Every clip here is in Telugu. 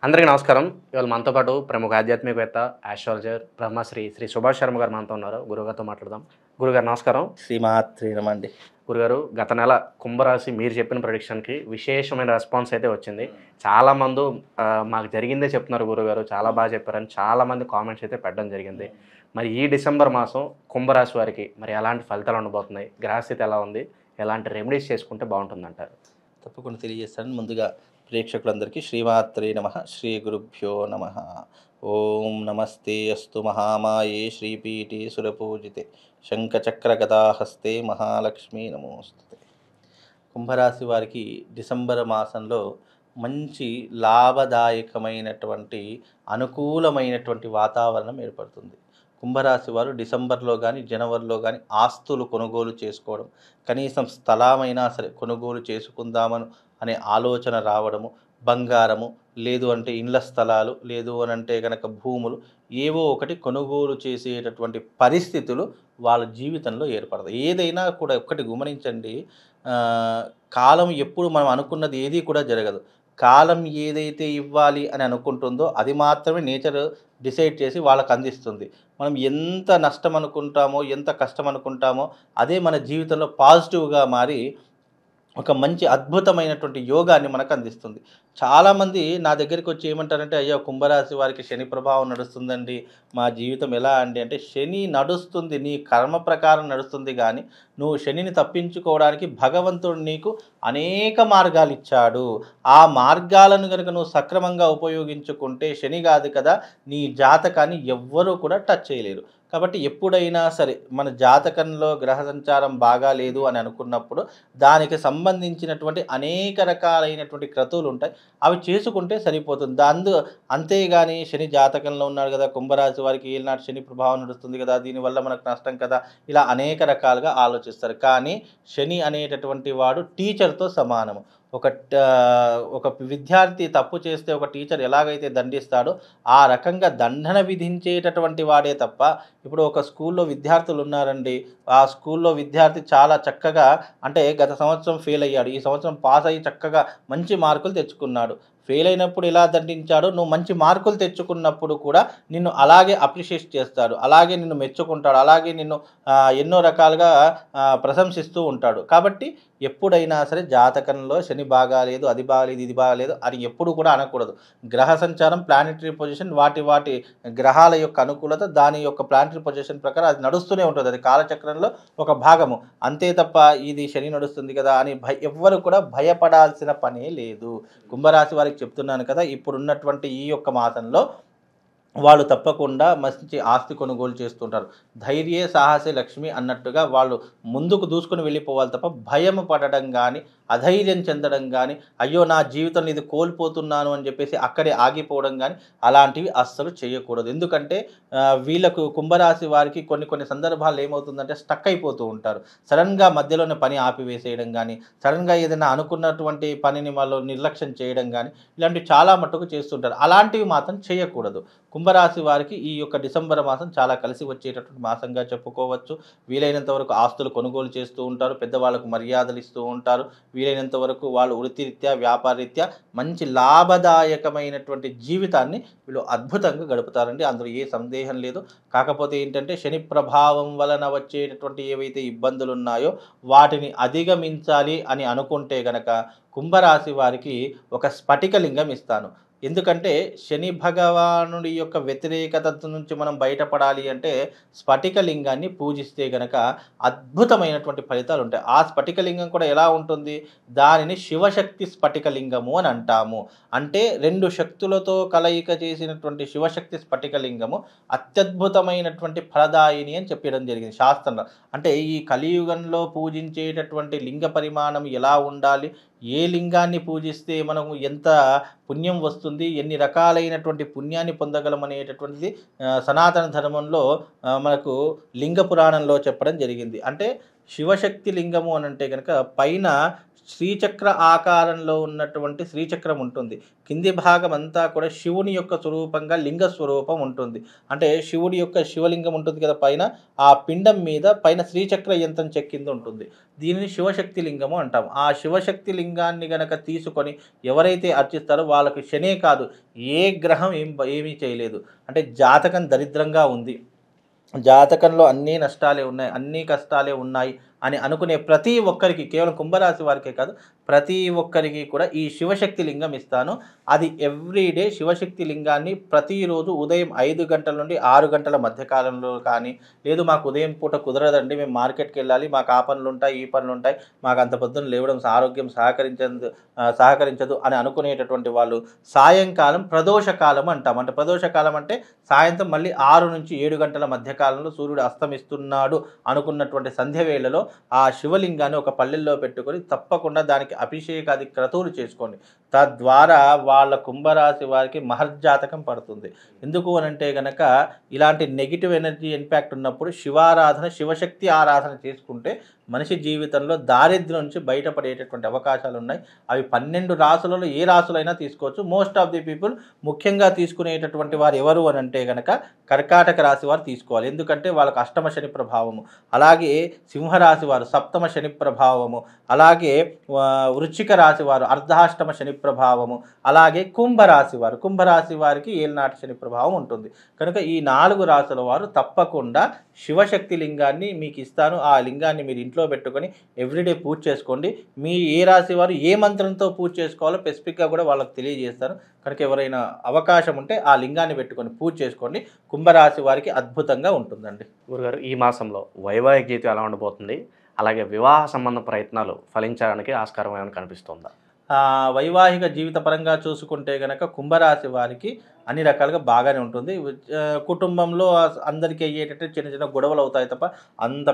అందరికీ నమస్కారం. ఇవాళ మనతో పాటు ప్రముఖ ఆధ్యాత్మికవేత్త, ఆస్ట్రాలజర్, శ్రీ సుభాష్ శర్మ గారు మనతో ఉన్నారు. గురువుగారితో మాట్లాడదాం. గురుగారు నమస్కారం. శ్రీమాత్రే నమః అండి. గురుగారు, గత నెల కుంభరాశి మీరు చెప్పిన ప్రెడిక్షన్‌కి విశేషమైన రెస్పాన్స్ అయితే వచ్చింది. చాలామంది మాకు జరిగిందే చెప్తున్నారు గురుగారు. చాలా బాగా చెప్పారని చాలామంది కామెంట్స్ అయితే పెట్టడం జరిగింది. మరి ఈ డిసెంబర్ మాసం కుంభరాశి వారికి మరి ఎలాంటి ఫలితాలు ఉండబోతున్నాయి? గ్రహస్థితి ఎలా ఉంది? ఎలాంటి రెమెడీస్ చేసుకుంటే బాగుంటుందంటారు? తప్పకుండా తెలియజేస్తాను. ముందుగా ప్రేక్షకులందరికీ శ్రీమాత్రే నమః, శ్రీ గురుభ్యో నమః. ఓం నమస్తే అస్తు మహామాయే శ్రీపీఠే సురపూజితే శంఖచక్రగదాహస్తే మహాలక్ష్మీ నమోస్తుతే. కుంభరాశి వారికి డిసెంబర్ మాసంలో మంచి లాభదాయకమైనటువంటి అనుకూలమైనటువంటి వాతావరణం ఏర్పడుతుంది. కుంభరాశి వారు డిసెంబర్లో కానీ జనవరిలో కానీ ఆస్తులు కొనుగోలు చేసుకోవడం, కనీసం స్థలమైనా సరే కొనుగోలు చేసుకుందామను అనే ఆలోచన రావడము, బంగారము లేదు అంటే ఇండ్ల స్థలాలు లేదు అని అంటే కనుక భూములు ఏవో ఒకటి కొనుగోలు చేసేటటువంటి పరిస్థితులు వాళ్ళ జీవితంలో ఏర్పడతాయి. ఏదైనా కూడా ఒక్కటి గమనించండి, కాలం ఎప్పుడు మనం అనుకున్నది ఏది కూడా జరగదు. కాలం ఏదైతే ఇవ్వాలి అని అనుకుంటుందో అది మాత్రమే నేచర్ డిసైడ్ చేసి వాళ్ళకు అందిస్తుంది. మనం ఎంత నష్టం అనుకుంటామో, ఎంత కష్టం అనుకుంటామో అదే మన జీవితంలో పాజిటివ్గా మారి ఒక మంచి అద్భుతమైనటువంటి యోగాన్ని మనకు అందిస్తుంది. చాలామంది నా దగ్గరికి వచ్చి ఏమంటారంటే, అయ్యో కుంభరాశి వారికి శని ప్రభావం నడుస్తుందండి, మా జీవితం ఎలా అండి అంటే, శని నడుస్తుంది, నీ కర్మ ప్రకారం నడుస్తుంది, కానీ నువ్వు శనిని తప్పించుకోవడానికి భగవంతుడు నీకు అనేక మార్గాలు ఇచ్చాడు. ఆ మార్గాలను కనుక నువ్వు సక్రమంగా ఉపయోగించుకుంటే శని కాదు కదా నీ జాతకాన్ని ఎవ్వరూ కూడా టచ్ చేయలేరు. కాబట్టి ఎప్పుడైనా సరే మన జాతకంలో గ్రహ సంచారం బాగా లేదు అని అనుకున్నప్పుడు దానికి సంబంధించినటువంటి అనేక రకాలైనటువంటి క్రతువులు ఉంటాయి, అవి చేసుకుంటే సరిపోతుంది. అంతేగాని శని జాతకంలో ఉన్నాడు కదా, కుంభరాశి వారికి ఏలినాటి శని ప్రభావం నడుస్తుంది కదా, దీనివల్ల మనకు నష్టం కదా, ఇలా అనేక రకాలుగా ఆలోచిస్తారు. కానీ శని అనేటటువంటి వాడు టీచర్తో సమానము. ఒక విద్యార్థి తప్పు చేస్తే ఒక టీచర్ ఎలాగైతే దండిస్తాడో ఆ రకంగా దండన విధించేటటువంటి వాడే తప్ప, ఇప్పుడు ఒక స్కూల్లో విద్యార్థులు ఉన్నారండి, ఆ స్కూల్లో విద్యార్థి చాలా చక్కగా అంటే గత సంవత్సరం ఫెయిల్ అయ్యాడు, ఈ సంవత్సరం పాస్ అయ్యి చక్కగా మంచి మార్కులు తెచ్చుకున్నాడు. ఫెయిల్ అయినప్పుడు ఎలా దండించాడో నువ్వు మంచి మార్కులు తెచ్చుకున్నప్పుడు కూడా నిన్ను అలాగే అప్రిషియేట్ చేస్తాడు, అలాగే నిన్ను మెచ్చుకుంటాడు, అలాగే నిన్ను ఎన్నో రకాలుగా ప్రశంసిస్తూ ఉంటాడు. కాబట్టి ఎప్పుడైనా సరే జాతకంలో శని బాగాలేదు, అది బాగాలేదు, ఇది బాగాలేదు అని ఎప్పుడు కూడా అనకూడదు. గ్రహ సంచారం, ప్లానెటరీ పొజిషన్, వాటి గ్రహాల యొక్క అనుకూలత, దాని యొక్క ప్లానెటరీ పొజిషన్ ప్రకారం అది నడుస్తూనే ఉంటుంది. అది కాలచక్రంలో ఒక భాగము, అంతే తప్ప ఇది శని నడుస్తుంది కదా అని ఎవ్వరు కూడా భయపడాల్సిన పనే లేదు. కుంభరాశి వారికి చెప్తున్నాను కదా, ఇప్పుడున్నటువంటి ఈ యొక్క మాసంలో వాళ్ళు తప్పకుండా మంచి ఆస్తి కొనుగోలు చేస్తుంటారు. ధైర్యే సాహసే లక్ష్మి అన్నట్టుగా వాళ్ళు ముందుకు దూసుకుని వెళ్ళిపోవాలి తప్ప భయం పడడం కానీ, అధైర్యం చెందడం కానీ, అయ్యో నా జీవితంలో ఇది కోల్పోతున్నాను అని చెప్పేసి అక్కడే ఆగిపోవడం కానీ అలాంటివి అస్సలు చేయకూడదు. ఎందుకంటే వీళ్ళకు కుంభరాశి వారికి కొన్ని సందర్భాలు ఏమవుతుందంటే స్టక్ అయిపోతూ ఉంటారు. సడన్గా మధ్యలోనే పని ఆపివేసేయడం కానీ, సడన్గా ఏదైనా అనుకున్నటువంటి పనిని వాళ్ళు నిర్లక్ష్యం చేయడం కానీ ఇలాంటివి చాలా మట్టుకు చేస్తుంటారు. అలాంటివి మాత్రం చేయకూడదు. కుంభరాశి వారికి ఈ యొక్క డిసెంబర్ మాసం చాలా కలిసి వచ్చేటటువంటి మాసంగా చెప్పుకోవచ్చు. వీలైనంత వరకు ఆస్తులు కొనుగోలు చేస్తూ ఉంటారు, పెద్దవాళ్ళకు మర్యాదలు ఇస్తూ ఉంటారు. వీలైనంత వరకు వాళ్ళు వృత్తిరీత్యా, వ్యాపారరీత్యా మంచి లాభదాయకమైనటువంటి జీవితాన్ని వీళ్ళు అద్భుతంగా గడుపుతారండి, అందులో ఏ సందేహం లేదు. కాకపోతే ఏంటంటే శని ప్రభావం వలన వచ్చేటటువంటి ఏవైతే ఇబ్బందులు ఉన్నాయో వాటిని అధిగమించాలి అని అనుకుంటే గనక కుంభరాశి వారికి ఒక స్ఫటికలింగం ఇస్తాను. ఎందుకంటే శని భగవానుడి యొక్క వ్యతిరేకత నుంచి మనం బయటపడాలి అంటే స్ఫటికలింగాన్ని పూజిస్తే గనక అద్భుతమైనటువంటి ఫలితాలు ఉంటాయి. ఆ స్ఫటికలింగం కూడా ఎలా ఉంటుంది, దానిని శివశక్తి స్ఫటికలింగము అని అంటాము. అంటే రెండు శక్తులతో కలయిక చేసినటువంటి శివశక్తి స్ఫటికలింగము అత్యద్భుతమైనటువంటి ఫలదాయిని అని చెప్పడం జరిగింది శాస్త్రంలో. అంటే ఈ కలియుగంలో పూజించేటటువంటి లింగ పరిమాణం ఎలా ఉండాలి, ఏ లింగాన్ని పూజిస్తే మనము ఎంత పుణ్యం వస్తుంది, ఎన్ని రకాలైనటువంటి పుణ్యాన్ని పొందగలం అనేటటువంటిది సనాతన ధర్మంలో మనకు లింగ పురాణంలో చెప్పడం జరిగింది. అంటే శివశక్తి లింగము అని అంటే కనుక పైన శ్రీచక్ర ఆకారంలో ఉన్నటువంటి శ్రీచక్రం ఉంటుంది. కింది భాగం అంతా కూడా శివుని యొక్క స్వరూపంగా లింగ స్వరూపం ఉంటుంది. అంటే శివుడి యొక్క శివలింగం ఉంటుంది కదా పైన, ఆ పిండం మీద పైన శ్రీచక్ర యంత్రం చెక్కింది ఉంటుంది. దీనిని శివశక్తి లింగము అంటాం. ఆ శివశక్తి లింగాన్ని గనక తీసుకొని ఎవరైతే అర్చిస్తారో వాళ్ళకి శనే కాదు, ఏ గ్రహం ఏమీ చేయలేదు. అంటే జాతకం దరిద్రంగా ఉంది, జాతకంలో అన్నీ నష్టాలే ఉన్నాయి, అన్నీ కష్టాలే ఉన్నాయి అని అనుకునే ప్రతి ఒక్కరికి, కేవలం కుంభరాశి వారికే కాదు ప్రతి ఒక్కరికి కూడా ఈ శివశక్తి లింగం ఇస్తాను. అది ఎవ్రీడే శివశక్తి లింగాన్ని ప్రతిరోజు ఉదయం 5 గంటల నుండి 6 గంటల మధ్యకాలంలో కానీ, లేదు మాకు ఉదయం పూట కుదరదండి, మేము మార్కెట్కి వెళ్ళాలి, మాకు ఆ పనులు ఉంటాయి ఈ పనులు ఉంటాయి, మాకు అంత పొద్దున్న లేవడం ఆరోగ్యం సహకరించదు అని అనుకునేటటువంటి వాళ్ళు సాయంకాలం ప్రదోషకాలం అంటాం. అంటే ప్రదోషకాలం అంటే సాయంత్రం మళ్ళీ 6 నుంచి 7 గంటల మధ్యకాలంలో సూర్యుడు అస్తమిస్తున్నాడు అనుకున్నటువంటి సంధ్య వేళలో ఆ శివలింగాన్ని ఒక పల్లెల్లో పెట్టుకొని తప్పకుండా దానికి అభిషేకాది క్రతువులు చేసుకోండి. తద్వారా వాళ్ళ కుంభరాశి వారికి మహర్జాతకం పడుతుంది. ఎందుకు అనంటే గనక ఇలాంటి నెగిటివ్ ఎనర్జీ ఇంపాక్ట్ ఉన్నప్పుడు శివారాధన, శివశక్తి ఆరాధన చేసుకుంటే మనిషి జీవితంలో దారిద్ర్యం నుంచి బయటపడేటటువంటి అవకాశాలు ఉన్నాయి. అవి 12 రాసులలో ఏ రాసులైనా తీసుకోవచ్చు. మోస్ట్ ఆఫ్ ది పీపుల్ ముఖ్యంగా తీసుకునేటటువంటి వారు ఎవరు అని అంటే కనుక కర్కాటక రాశి వారు తీసుకోవాలి. ఎందుకంటే వాళ్ళకు అష్టమ శని ప్రభావము, అలాగే సింహరాశి వారు సప్తమ శని ప్రభావము, అలాగే వృశ్చిక రాశి వారు అర్ధాష్టమ శని ప్రభావము, అలాగే కుంభరాశి వారికి ఏలినాటి శని ప్రభావం ఉంటుంది. కనుక ఈ 4 రాశుల వారు తప్పకుండా శివశక్తి లింగాన్ని మీకు ఇస్తాను. ఆ లింగాన్ని మీరు ఇంట్లో పెట్టుకొని ఎవ్రీడే పూజ చేసుకోండి. మీ ఏ రాశి వారు ఏ మంత్రంతో పూజ చేసుకోవాలో స్పెసిఫిక్గా కూడా వాళ్ళకి తెలియజేస్తాను. కనుక ఎవరైనా అవకాశం ఉంటే ఆ లింగాన్ని పెట్టుకొని పూజ చేసుకోండి. కుంభరాశి వారికి అద్భుతంగా ఉంటుందండి. గురుగారు, ఈ మాసంలో వైవాహిక జీవితం ఎలా ఉండబోతుంది? అలాగే వివాహ సంబంధ ప్రయత్నాలు ఫలించడానికి ఆస్కారం ఏమైనా కనిపిస్తుందా? వైవాహిక జీవిత పరంగా చూసుకుంటే కనుక కుంభరాశి వారికి అన్ని రకాలుగా బాగానే ఉంటుంది. కుటుంబంలో అందరికీ అయ్యేటట్టు చిన్న చిన్న గొడవలు అవుతాయి తప్ప అంత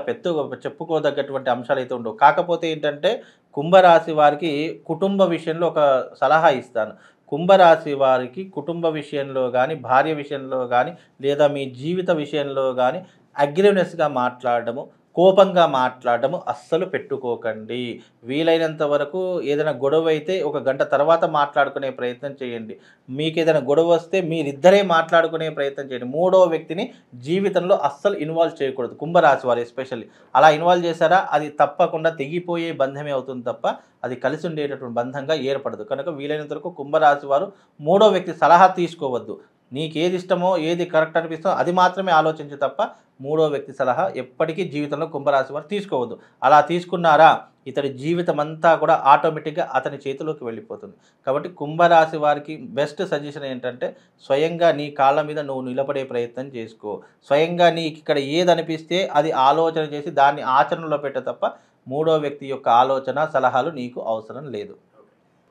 చెప్పుకోదగ్గటువంటి అంశాలు అయితే ఉండవు. కాకపోతే ఏంటంటే కుంభరాశి వారికి కుటుంబ విషయంలో ఒక సలహా ఇస్తాను. కుంభరాశి వారికి కుటుంబ విషయంలో కానీ, భార్య విషయంలో కానీ, లేదా మీ జీవిత విషయంలో కానీ అగ్రెసివ్నెస్గా మాట్లాడడము, కోపంగా మాట్లాడడము అస్సలు పెట్టుకోకండి. వీలైనంత వరకు ఏదైనా గొడవ అయితే 1 గంట తర్వాత మాట్లాడుకునే ప్రయత్నం చేయండి. మీకు ఏదైనా గొడవ వస్తే మీరిద్దరే మాట్లాడుకునే ప్రయత్నం చేయండి. మూడో వ్యక్తిని జీవితంలో అస్సలు ఇన్వాల్వ్ చేయకూడదు. కుంభరాశి వారు ఎస్పెషల్లీ అలా ఇన్వాల్వ్ చేశారా అది తప్పకుండా తెగిపోయే బంధమే అవుతుంది తప్ప అది కలిసి ఉండేటటువంటి బంధంగా ఏర్పడదు. కనుక వీలైనంత వరకు కుంభరాశి వారు మూడో వ్యక్తి సలహా తీసుకోవద్దు. నీకేది ఇష్టమో ఏది కరెక్ట్ అనిపిస్తుందో అది మాత్రమే ఆలోచించు తప్ప మూడో వ్యక్తి సలహా ఎప్పటికీ జీవితంలో కుంభరాశి వారు తీసుకోవద్దు. అలా తీసుకున్నారా ఇతడి జీవితం అంతా కూడా ఆటోమేటిక్గా అతని చేతిలోకి వెళ్ళిపోతుంది. కాబట్టి కుంభరాశి వారికి బెస్ట్ సజెషన్ ఏంటంటే స్వయంగా నీ కాళ్ళ మీద నువ్వు నిలబడే ప్రయత్నం చేసుకో. స్వయంగా నీకు ఇక్కడ ఏది అనిపిస్తే అది ఆలోచన చేసి దాన్ని ఆచరణలో పెట్టే తప్ప మూడో వ్యక్తి యొక్క ఆలోచన సలహాలు నీకు అవసరం లేదు.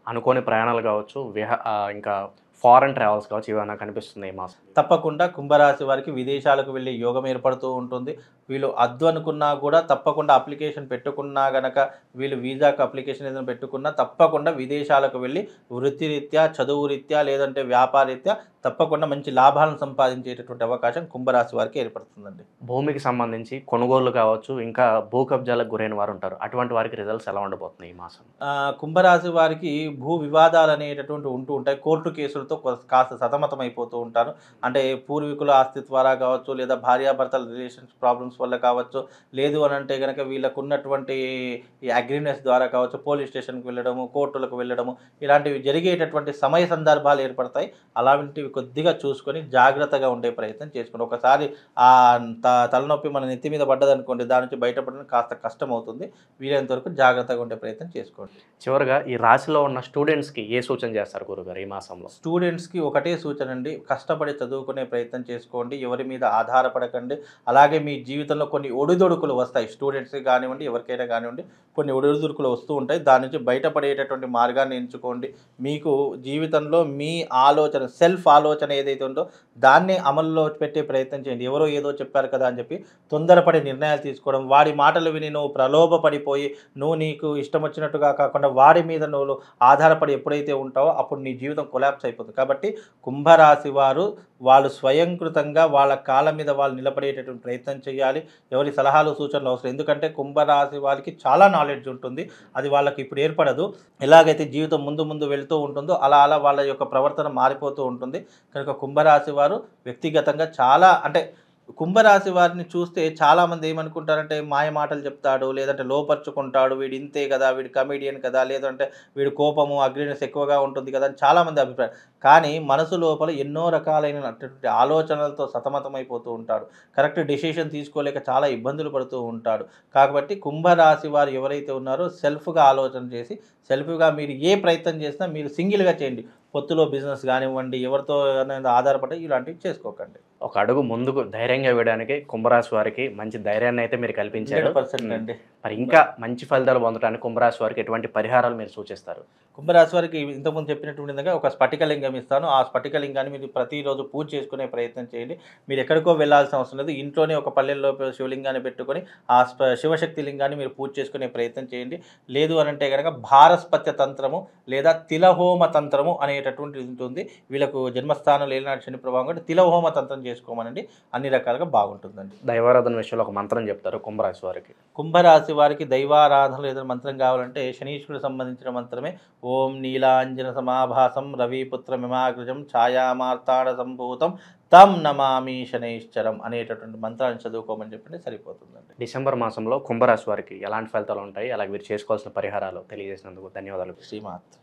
అనుకోని ప్రయాణాలు కావచ్చు, ఇంకా ఫారెన్ ట్రావెల్స్ కావచ్చు, ఇవన్నీ కనిపిస్తుంది ఈ మాసం. తప్పకుండా కుంభరాశి వారికి విదేశాలకు వెళ్ళే యోగం ఏర్పడుతూ ఉంటుంది. వీళ్ళు అద్దు అనుకున్నా కూడా తప్పకుండా అప్లికేషన్ పెట్టుకున్నా గనక, వీళ్ళు వీసాకు అప్లికేషన్ ఏదైనా పెట్టుకున్నా తప్పకుండా విదేశాలకు వెళ్ళి వృత్తిరీత్యా, చదువు రీత్యా, లేదంటే వ్యాపారరీత్యా తప్పకుండా మంచి లాభాలను సంపాదించేటటువంటి అవకాశం కుంభరాశి వారికి ఏర్పడుతుందండి. భూమికి సంబంధించి కొనుగోళ్లు కావచ్చు, ఇంకా భూ కబ్జాలకు గురైన వారు ఉంటారు. అటువంటి వారికి రిజల్ట్స్ ఎలా ఉండబోతున్నాయి ఈ మాసం? కుంభరాశి వారికి భూ వివాదాలు అనేటటువంటి ఉంటూ ఉంటాయి. కోర్టు కేసులతో కాస్త సతమతం అయిపోతూ ఉంటారు. అంటే పూర్వీకుల ఆస్తి ద్వారా కావచ్చు, లేదా భార్యాభర్తల రిలేషన్స్ ప్రాబ్లమ్స్ వల్ల కావచ్చు, లేదు అని అంటే కనుక వీళ్ళకు ఉన్నటువంటి ఈ అగ్రిమెంట్స్ ద్వారా కావచ్చు, పోలీస్ స్టేషన్కి వెళ్ళడము, కోర్టులకు వెళ్ళడము, ఇలాంటివి జరిగేటటువంటి సమయ సందర్భాలు ఏర్పడతాయి. అలాంటివి కొద్దిగా చూసుకొని జాగ్రత్తగా ఉండే ప్రయత్నం చేసుకోండి. ఒకసారి ఆ తలనొప్పి మన నెత్తి మీద పడ్డదనుకోండి, దాని నుంచి బయటపడడం కాస్త కష్టం అవుతుంది. వీలైనంత వరకు జాగ్రత్తగా ఉండే ప్రయత్నం చేసుకోండి. చివరిగా ఈ రాశిలో ఉన్న స్టూడెంట్స్కి ఏ సూచన చేస్తారు గురుగారు ఈ మాసంలో? స్టూడెంట్స్కి ఒకటే సూచన అండి, కష్టపడి చదువుకునే ప్రయత్నం చేసుకోండి. ఎవరి మీద ఆధారపడకండి. అలాగే మీ జీవితంలో కొన్ని ఒడిదొడుకులు వస్తాయి. స్టూడెంట్స్కి కానివ్వండి, ఎవరికైనా కానివ్వండి, కొన్ని ఒడిదొడుకులు వస్తూ ఉంటాయి. దాని నుంచి బయటపడేటటువంటి మార్గాన్ని ఎంచుకోండి. మీకు జీవితంలో మీ ఆలోచన, సెల్ఫ్ ఆలోచన ఏదైతే ఉందో దాన్ని అమల్లో పెట్టే ప్రయత్నం చేయండి. ఎవరో ఏదో చెప్పారు కదా అని చెప్పి తొందరపడి నిర్ణయాలు తీసుకోవడం, వాడి మాటలు విని నువ్వు ప్రలోభపడిపోయి నువ్వు నీకు ఇష్టం వచ్చినట్టుగా కాకుండా వాడి మీద నువ్వు ఆధారపడి ఎప్పుడైతే ఉంటావో అప్పుడు నీ జీవితం కొలాప్స్ అయిపోతుంది. కాబట్టి కుంభరాశి వారు వాళ్ళు స్వయంకృతంగా వాళ్ళ కాళ్ళ మీద వాళ్ళు నిలబడేటటువంటి ప్రయత్నం చేయాలి. చేయాలి, ఎవరి సలహాలు సూచనలు అవసరం. ఎందుకంటే కుంభరాశి వారికి చాలా నాలెడ్జ్ ఉంటుంది, అది వాళ్ళకి ఇప్పుడు ఏర్పడదు. ఎలాగైతే జీవితం ముందు ముందు వెళుతూ ఉంటుందో అలా అలా వాళ్ళ యొక్క ప్రవర్తన మారిపోతూ ఉంటుంది. కనుక కుంభరాశి వారు వ్యక్తిగతంగా చాలా అంటే కుంభరాశి వారిని చూస్తే చాలామంది ఏమనుకుంటారంటే మాయ మాటలు చెప్తాడు, లేదంటే లోపరుచుకుంటాడు, వీడు ఇంతే కదా, వీడు కమెడియన్ కదా, లేదంటే వీడు కోపము అగ్రీనెస్ ఎక్కువగా ఉంటుంది కదా అని చాలామంది అభిప్రాయం. కానీ మనసు లోపల ఎన్నో రకాలైనటువంటి ఆలోచనలతో సతమతమైపోతూ ఉంటాడు, కరెక్ట్ డెసిషన్ తీసుకోలేక చాలా ఇబ్బందులు పడుతూ ఉంటాడు. కాబట్టి కుంభరాశి వారు ఎవరైతే ఉన్నారో సెల్ఫ్గా ఆలోచన చేసి సెల్ఫ్గా మీరు ఏ ప్రయత్నం చేసినా మీరు సింగిల్గా చేయండి. పొత్తులో బిజినెస్ కానివ్వండి, ఎవరితో ఆధారపడి ఇలాంటివి చేసుకోకండి. ఒక అడుగు ముందుకు ధైర్యంగా వేయడానికి కుంభరాశి వారికి మంచి ధైర్యాన్ని అయితే మీరు కల్పించారు. 100% అండి. మరి ఇంకా మంచి ఫలితాలు పొందడానికి కుంభరాశి వారికి ఎటువంటి పరిహారాలు మీరు సూచిస్తారు? కుంభరాశి వారికి ఇంతకుముందు చెప్పినటువంటి విధంగా ఒక స్ఫటికలింగం ఇస్తాను. ఆ స్ఫటికలింగాన్ని మీరు ప్రతిరోజు పూజ చేసుకునే ప్రయత్నం చేయండి. మీరు ఎక్కడికో వెళ్ళాల్సిన అవసరం లేదు. ఇంట్లోనే ఒక పల్లెల్లో శివలింగాన్ని పెట్టుకొని ఆ శివశక్తి లింగాన్ని మీరు పూజ చేసుకునే ప్రయత్నం చేయండి. లేదు అని అంటే కనుక భారస్పత్య తంత్రము లేదా తిలహోమ తంత్రము అనేటటువంటిది ఉంటుంది. వీళ్ళకు జన్మస్థానం లేనాటి శని ప్రభావం కాబట్టి తిలహోమ తంత్రం చేసుకోమనండి, అన్ని రకాలుగా బాగుంటుందండి. దైవారాధన విషయంలో ఒక మంత్రం చెప్తారు కుంభరాశి వారికి? కుంభరాశి వారికి దైవారాధనలు ఏదైనా మంత్రం కావాలంటే శనీశ్వరుడు సంబంధించిన మంత్రమే. ఓం నీలాంజన సమాభాసం రవిపుత్రమిమాగ్రజం ఛాయామార్తాడ సంభూతం తం నమామి శనైశ్చరం అనేటటువంటి మంత్రాన్ని చదువుకోమని చెప్పండి, సరిపోతుందండి. డిసెంబర్ మాసంలో కుంభరాశి వారికి ఎలాంటి ఫలితాలు ఉంటాయి, అలాగే మీరు చేసుకోవాల్సిన పరిహారాలు తెలియజేసినందుకు ధన్యవాదాలు. శ్రీమాత్.